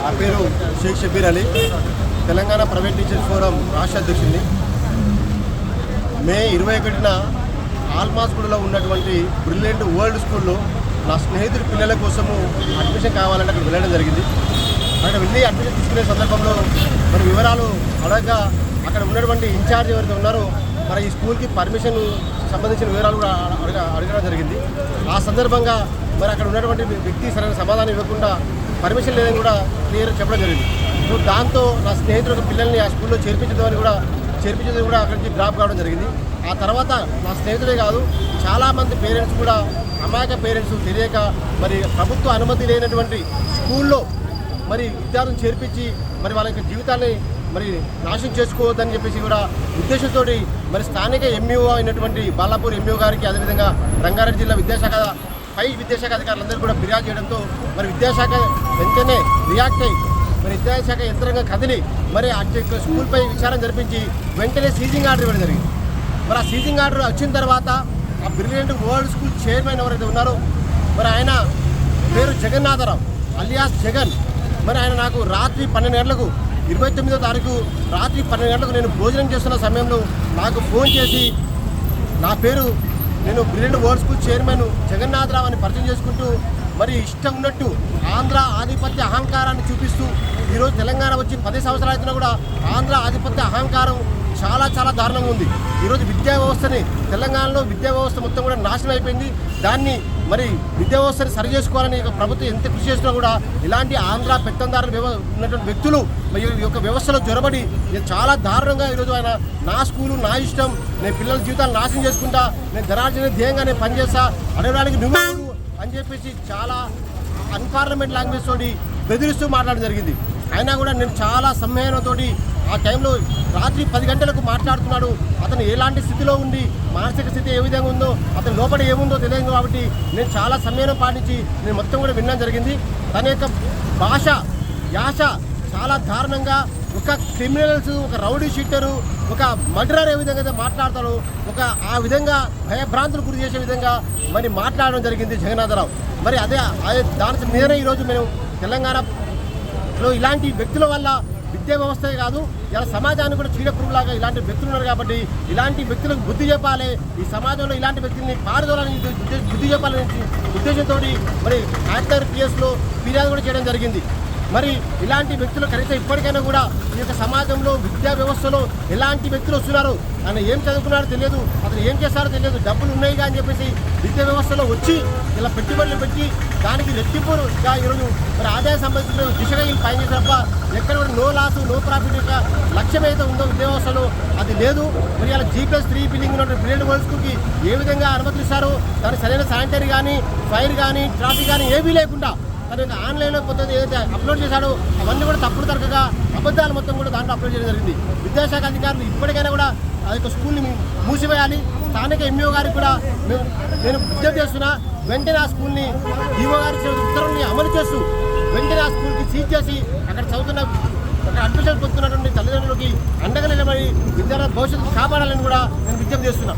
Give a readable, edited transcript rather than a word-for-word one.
నా పేరు Sheikh Shabbir Ali, Telangana private teachers forum రాష్ట్ర అధ్యక్షుడిని. మే 21న ఆల్మాస్గూడలో ఉన్నటువంటి బ్రిలియంట్ వరల్డ్ స్కూల్లో నా స్నేహితుడి పిల్లల కోసము అడ్మిషన్ కావాలంటే అక్కడ వెళ్ళడం జరిగింది. అక్కడ వెళ్ళి అడ్మిషన్ తీసుకునే సందర్భంలో మరి వివరాలు అడగగా అక్కడ ఉన్నటువంటి ఇన్ఛార్జ్ ఎవరైతే ఉన్నారో మరి ఈ స్కూల్కి పర్మిషన్ సంబంధించిన వివరాలు కూడా అడగడం జరిగింది. ఆ సందర్భంగా మరి అక్కడ ఉన్నటువంటి వ్యక్తి సరైన సమాధానం ఇవ్వకుండా పర్మిషన్ లేదని కూడా క్లియర్ చెప్పడం జరిగింది. సో దాంతో నా స్నేహితుడు పిల్లల్ని ఆ స్కూల్లో చేర్పించడం కూడా అక్కడి నుంచి డ్రాప్ కావడం జరిగింది. ఆ తర్వాత నా స్నేహితుడే కాదు చాలామంది పేరెంట్స్ కూడా అమాయక పేరెంట్స్ తెలియక మరి ప్రభుత్వ అనుమతి లేనటువంటి స్కూల్లో మరి విద్యార్థులను చేర్పించి మరి వాళ్ళ యొక్క జీవితాన్ని మరి నాశనం చేసుకోవద్దని చెప్పేసి కూడా ఉద్దేశంతో మరి స్థానిక ఎంఈఓ అయినటువంటి బాలాపూర్ ఎంఈఓ గారికి, అదేవిధంగా రంగారెడ్డి జిల్లా విద్యాశాఖ విద్యాశాఖ అధికారులందరూ కూడా ఫిర్యాదు చేయడంతో మరి విద్యాశాఖ వెంటనే రియాక్ట్ అయ్యి మరి విద్యాశాఖ యంత్రంగా కదిలి మరి ఆ స్కూల్పై విచారణ జరిపించి వెంటనే సీజింగ్ ఆర్డర్ ఇవ్వడం జరిగింది. మరి ఆ సీజింగ్ ఆర్డర్ వచ్చిన తర్వాత ఆ బ్రిలియంట్ వరల్డ్ స్కూల్ చైర్మన్ ఎవరైతే ఉన్నారో మరి ఆయన పేరు జగన్నాథరావు అలియాస్ జగన్. మరి ఆయన నాకు రాత్రి 12 గంటలకు 29వ తారీఖు రాత్రి 12 గంటలకు నేను భోజనం చేస్తున్న సమయంలో నాకు ఫోన్ చేసి నేను Brilliant World School chairman Jagannatha Rao అని పరిచయం చేసుకుంటూ మరి ఇష్టం ఉన్నట్టు ఆంధ్ర ఆధిపత్య అహంకారాన్ని చూపిస్తూ ఈరోజు తెలంగాణ వచ్చి 10 సంవత్సరాలు అవుతున్నా కూడా ఆంధ్ర ఆధిపత్య అహంకారం చాలా దారుణంగా ఉంది. ఈరోజు విద్యా వ్యవస్థని తెలంగాణలో విద్యా వ్యవస్థ మొత్తం కూడా నాశనం అయిపోయింది. దాన్ని మరి విద్యా వ్యవస్థని సరి చేసుకోవాలని ప్రభుత్వం ఎంత కృషి చేసినా కూడా ఇలాంటి ఆంధ్ర పెత్తందారులు ఉన్నటువంటి వ్యక్తులు ఈ యొక్క వ్యవస్థలో జొరబడి చాలా దారుణంగా ఈరోజు ఆయన నా స్కూలు నా ఇష్టం, నేను పిల్లల జీవితాలు నాశనం చేసుకుంటా, నేను ధనార్జన ధ్యేయంగా నేను పనిచేస్తా, అడగడానికి నువ్వు అని చెప్పేసి చాలా అన్పార్లమెంట్ లాంగ్వేజ్ తోటి బెదిరిస్తూ మాట్లాడడం జరిగింది. అయినా కూడా నేను చాలా సంయమనంతోటి ఆ టైంలో రాత్రి 10 గంటలకు మాట్లాడుతున్నాడు. అతను ఎలాంటి స్థితిలో ఉండి మానసిక స్థితి ఏ విధంగా ఉందో అతను లోపల ఏముందో తెలియదు కాబట్టి నేను చాలా సంయమనం పాటించి నేను మొత్తం కూడా వినడం జరిగింది. తన యొక్క భాష యాస చాలా దారుణంగా ఒక క్రిమినల్స్, ఒక రౌడీ షీటరు, ఒక మర్డరర్ ఏ విధంగా అయితే మాట్లాడతారో ఆ విధంగా భయభ్రాంతులు గురి చేసే విధంగా మరి మాట్లాడడం జరిగింది జగన్నాథరావు. మరి అదే దాని మీదనే ఈరోజు మేము తెలంగాణలో ఇలాంటి వ్యక్తుల వల్ల విద్యా వ్యవస్థే కాదు ఇలా సమాజాన్ని కూడా చీడపురుగులాగా ఇలాంటి వ్యక్తులు ఉన్నారు కాబట్టి ఇలాంటి వ్యక్తులకు బుద్ధి చెప్పాలి, ఈ సమాజంలో ఇలాంటి వ్యక్తుల్ని పారదోలని బుద్ధి చెప్పాలనే ఉద్దేశంతో మరి యాక్టర్ పిఎస్లో ఫిర్యాదు కూడా చేయడం జరిగింది. మరి ఇలాంటి వ్యక్తులు కనీసం ఇప్పటికైనా కూడా ఈ యొక్క సమాజంలో విద్యా వ్యవస్థలో ఎలాంటి వ్యక్తులు వస్తున్నారు, ఆయన ఏం చదువుకున్నారో తెలియదు, అతను ఏం చేస్తారో తెలియదు, డబ్బులు ఉన్నాయిగా అని చెప్పేసి విద్యా వ్యవస్థలో వచ్చి ఇలా పెట్టుబడులు పెట్టి దానికి రెట్టింపుగా ఈరోజు మరి ఆదాయం సంబంధించిన దిశగా ఈ పని చేసినప్ప ఎక్కడ కూడా నో లాస్ నో ప్రాఫిట్ యొక్క లక్ష్యం అయితే ఉందో విద్యా వ్యవస్థలో అది లేదు. మరి ఇలా G+3 బిల్డింగ్ ఉన్నటువంటి బ్రిలియంట్ వరల్డ్ స్కూల్కి ఏ విధంగా అనుమతిస్తారో దానికి సరైన శానిటరీ కానీ ఫైర్ కానీ ట్రాఫిక్ కానీ ఏమీ లేకుండా తన ఆన్లైన్లో కొత్తది ఏదైతే అప్లోడ్ చేశాడో అవన్నీ కూడా తప్పుడు తరగగా అబద్ధాలు మొత్తం కూడా దాంట్లో అప్లోడ్ చేయడం జరిగింది. విద్యాశాఖ అధికారులు ఇప్పటికైనా కూడా ఆ యొక్క స్కూల్ని మూసివేయాలి. స్థానిక ఎంఈఓ గారికి కూడా నేను విజ్ఞప్తి చేస్తున్నా, వెంటనే ఆ స్కూల్ని ఈఓ గారి ఉత్తర్వుల్ని అమలు చేస్తూ వెంటనే ఆ స్కూల్కి సీజ్ చేసి అక్కడ అడ్మిషన్ పొందుతున్నటువంటి తల్లిదండ్రులకి అండగా నిలబడి విద్యార్థుల భవిష్యత్తు కాపాడాలని కూడా నేను విజ్ఞప్తి చేస్తున్నా.